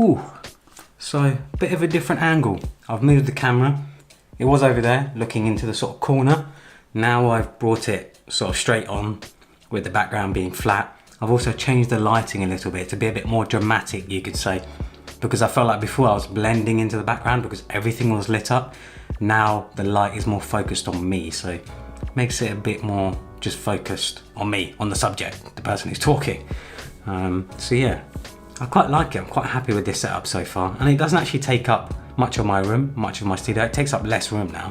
Ooh, so a bit of a different angle. I've moved the camera. It was over there looking into the sort of corner. Now I've brought it sort of straight on with the background being flat. I've also changed the lighting a little bit to be a bit more dramatic, you could say, because I felt like before I was blending into the background because everything was lit up. Now the light is more focused on me, so it makes it a bit more just focused on me, on the subject, the person who's talking. So yeah, I quite like it. I'm quite happy with this setup so far, and it doesn't actually take up much of my room, much of my studio. It takes up less room now,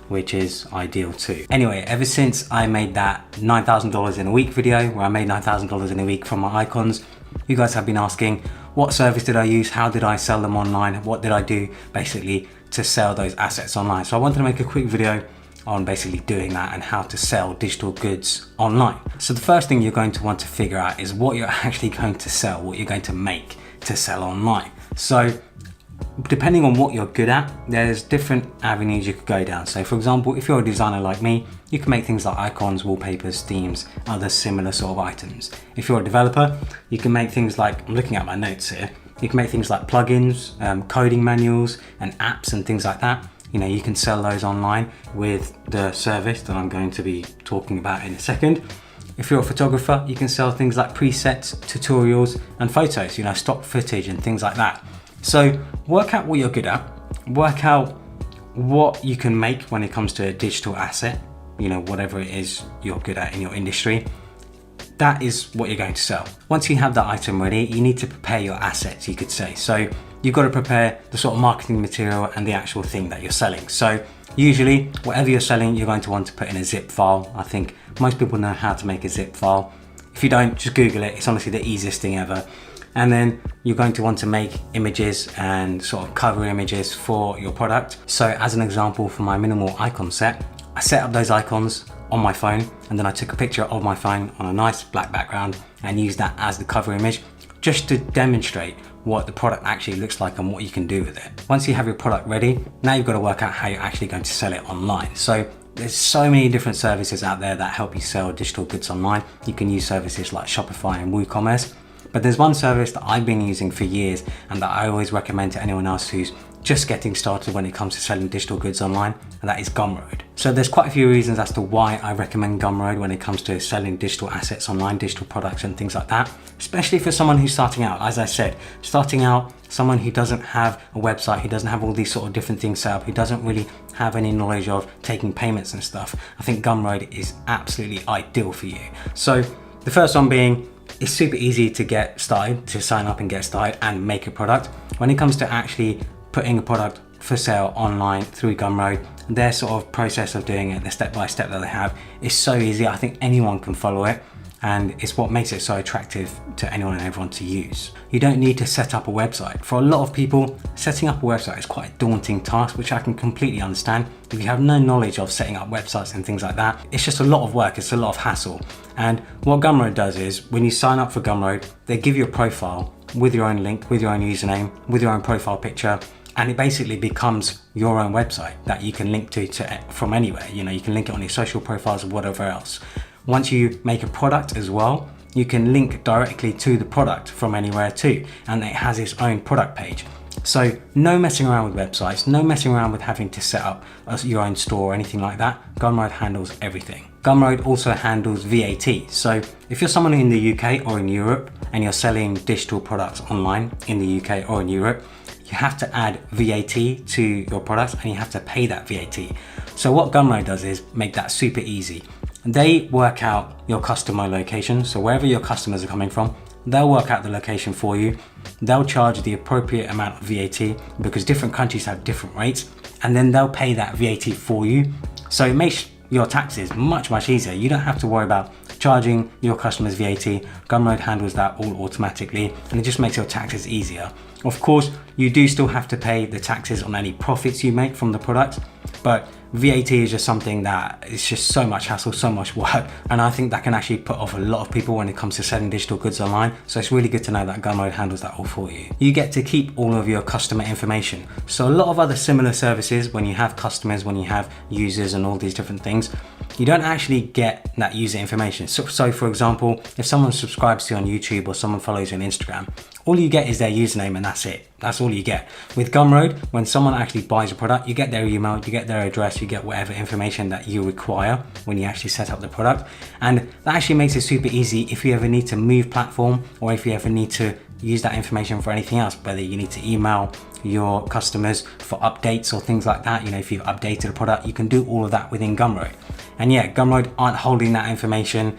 which is ideal too. Anyway, ever since I made that $9,000 in a week video, where I made $9,000 in a week from my icons, you guys have been asking, what service did I use? How did I sell them online? What did I do basically to sell those assets online? So I wanted to make a quick video on basically doing that and how to sell digital goods online. So the first thing you're going to want to figure out is what you're actually going to sell, what you're going to make to sell online. So depending on what you're good at, there's different avenues you could go down. So for example, if you're a designer like me, you can make things like icons, wallpapers, themes, other similar sort of items. If you're a developer, you can make things like, I'm looking at my notes here, you can make things like plugins, coding manuals and apps and things like that. You know, you can sell those online with the service that I'm going to be talking about in a second. If you're a photographer, you can sell things like presets, tutorials and photos, you know, stock footage and things like that. So work out what you're good at, work out what you can make when it comes to a digital asset, you know, whatever it is you're good at in your industry. That is what you're going to sell. Once you have that item ready, you need to prepare your assets, you could say. So you've got to prepare the sort of marketing material and the actual thing that you're selling. So usually, whatever you're selling, you're going to want to put in a zip file. I think most people know how to make a zip file. If you don't, just Google it. It's honestly the easiest thing ever. And then you're going to want to make images and sort of cover images for your product. So as an example, for my minimal icon set, I set up those icons on my phone, and then I took a picture of my phone on a nice black background and used that as the cover image, just to demonstrate what the product actually looks like and what you can do with it. Once you have your product ready, now you've got to work out how you're actually going to sell it online. So there's so many different services out there that help you sell digital goods online. You can use services like Shopify and WooCommerce, but there's one service that I've been using for years and that I always recommend to anyone else who's just getting started when it comes to selling digital goods online, and that is Gumroad. So there's quite a few reasons as to why I recommend Gumroad when it comes to selling digital assets online, digital products and things like that, especially for someone who's starting out. As I said, starting out, someone who doesn't have a website, who doesn't have all these sort of different things set up, who doesn't really have any knowledge of taking payments and stuff, I think Gumroad is absolutely ideal for you. So the first one being, it's super easy to get started, to sign up and get started and make a product. When it comes to actually putting a product for sale online through Gumroad, their sort of process of doing it, the step-by-step that they have, is so easy. I think anyone can follow it, and it's what makes it so attractive to anyone and everyone to use. You don't need to set up a website. For a lot of people, setting up a website is quite a daunting task, which I can completely understand. If you have no knowledge of setting up websites and things like that, it's just a lot of work, it's a lot of hassle. And what Gumroad does is, when you sign up for Gumroad, they give you a profile with your own link, with your own username, with your own profile picture, and it basically becomes your own website that you can link to from anywhere. You know, you can link it on your social profiles or whatever else. Once you make a product as well, you can link directly to the product from anywhere too, and it has its own product page. So no messing around with websites, no messing around with having to set up your own store or anything like that. Gumroad handles everything. Gumroad also handles VAT. So if you're someone in the UK or in Europe and you're selling digital products online in the UK or in Europe, you have to add VAT to your products and you have to pay that VAT. So what Gumroad does is make that super easy. They work out your customer location. So wherever your customers are coming from, they'll work out the location for you. They'll charge the appropriate amount of VAT because different countries have different rates, and then they'll pay that VAT for you. So it makes your taxes much easier. You don't have to worry about charging your customers VAT. Gumroad handles that all automatically, and it just makes your taxes easier. Of course, you do still have to pay the taxes on any profits you make from the product, but VAT is just something that is just so much hassle, so much work, and I think that can actually put off a lot of people when it comes to selling digital goods online. So it's really good to know that Gumroad handles that all for you. You get to keep all of your customer information. So a lot of other similar services, when you have customers, when you have users and all these different things, you don't actually get that user information. So for example, if someone subscribes to you on YouTube or someone follows you on Instagram, all you get is their username and that's it. That's all you get. With Gumroad, when someone actually buys a product, you get their email, you get their address, you get whatever information that you require when you actually set up the product. And that actually makes it super easy if you ever need to move platform, or if you ever need to use that information for anything else, whether you need to email your customers for updates or things like that. You know, if you've updated a product, you can do all of that within Gumroad. And yeah, Gumroad aren't holding that information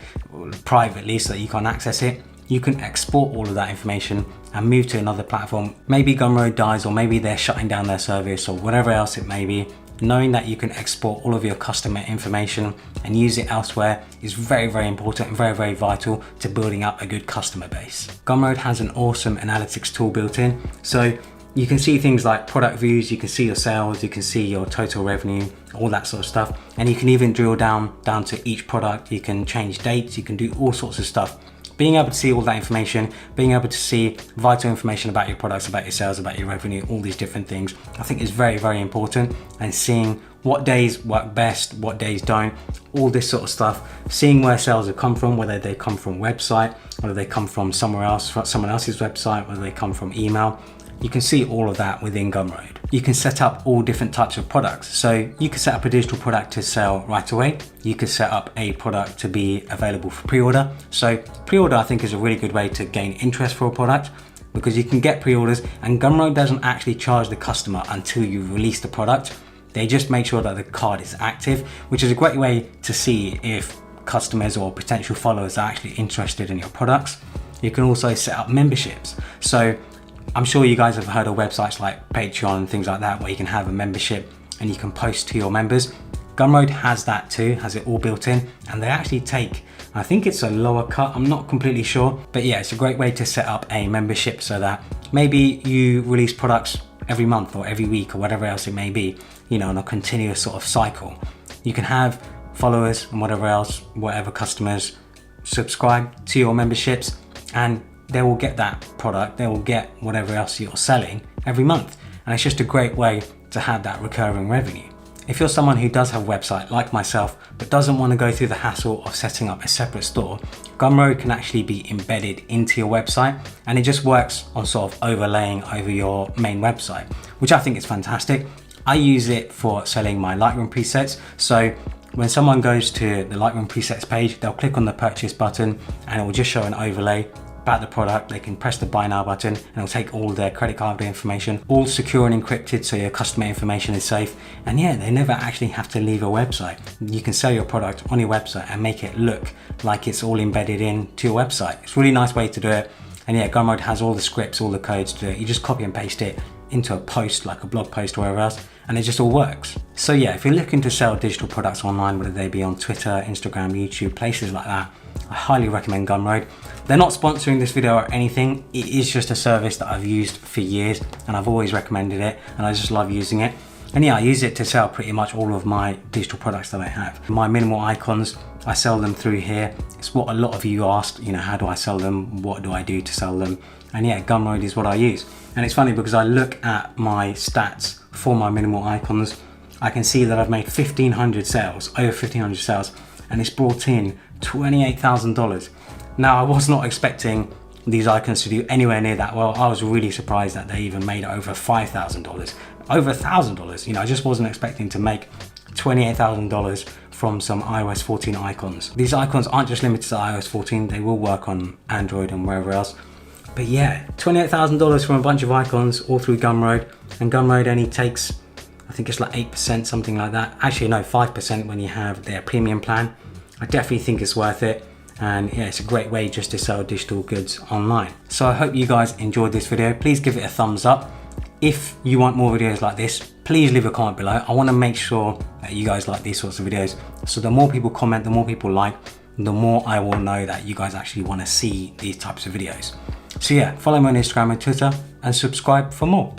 privately so that you can't access it. You can export all of that information and move to another platform. Maybe Gumroad dies, or maybe they're shutting down their service, or whatever else it may be. Knowing that you can export all of your customer information and use it elsewhere is very, very important and very, very vital to building up a good customer base. Gumroad has an awesome analytics tool built in. So you can see things like product views, you can see your sales, you can see your total revenue, all that sort of stuff. And you can even drill down to each product. You can change dates, you can do all sorts of stuff. Being able to see all that information, being able to see vital information about your products, about your sales, about your revenue, all these different things, I think is very, very important. And seeing what days work best, what days don't, all this sort of stuff, seeing where sales have come from, whether they come from website, whether they come from somewhere else, someone else's website, whether they come from email. You can see all of that within Gumroad. You can set up all different types of products. So you can set up a digital product to sell right away. You could set up a product to be available for pre-order. So pre-order, I think, is a really good way to gain interest for a product, because you can get pre-orders and Gumroad doesn't actually charge the customer until you release the product. They just make sure that the card is active, which is a great way to see if customers or potential followers are actually interested in your products. You can also set up memberships. So I'm sure you guys have heard of websites like Patreon and things like that, where you can have a membership and you can post to your members. Gumroad has that too, has it all built in, and they actually take, I think it's a lower cut, I'm not completely sure, but yeah, it's a great way to set up a membership so that maybe you release products every month or every week or whatever else it may be, you know, on a continuous sort of cycle. You can have followers and whatever else, whatever customers subscribe to your memberships, and they will get that product, they will get whatever else you're selling every month. And it's just a great way to have that recurring revenue. If you're someone who does have a website like myself, but doesn't want to go through the hassle of setting up a separate store, Gumroad can actually be embedded into your website, and it just works on sort of overlaying over your main website, which I think is fantastic. I use it for selling my Lightroom presets. So when someone goes to the Lightroom presets page, they'll click on the purchase button and it will just show an overlay about the product. They can press the buy now button and it'll take all their credit card information, all secure and encrypted, so your customer information is safe. And yeah, they never actually have to leave a website. You can sell your product on your website and make it look like it's all embedded into your website. It's a really nice way to do it. And yeah, Gumroad has all the scripts, all the codes to do it. You just copy and paste it into a post, like a blog post or wherever else, and it just all works. So yeah, if you're looking to sell digital products online, whether they be on Twitter, Instagram, YouTube, places like that, I highly recommend Gumroad. They're not sponsoring this video or anything. It is just a service that I've used for years and I've always recommended it, and I just love using it. And yeah, I use it to sell pretty much all of my digital products that I have. My minimal icons, I sell them through here. It's what a lot of you asked, you know, how do I sell them? What do I do to sell them? And yeah, Gumroad is what I use. And it's funny because I look at my stats for my minimal icons. I can see that I've made 1,500 sales, over 1,500 sales, and it's brought in $28,000. Now, I was not expecting these icons to do anywhere near that well. I was really surprised that they even made over $5,000, over $1,000. You know, I just wasn't expecting to make $28,000 from some iOS 14 icons. These icons aren't just limited to iOS 14, they will work on Android and wherever else. But yeah, $28,000 from a bunch of icons all through Gumroad, and Gumroad only takes, I think it's like 8%, something like that. Actually, no, 5% when you have their premium plan. I definitely think it's worth it. And yeah, it's a great way just to sell digital goods online. So I hope you guys enjoyed this video. Please give it a thumbs up. If you want more videos like this, please leave a comment below. I want to make sure that you guys like these sorts of videos. So the more people comment, the more people like, the more I will know that you guys actually want to see these types of videos. So yeah, follow me on Instagram and Twitter and subscribe for more.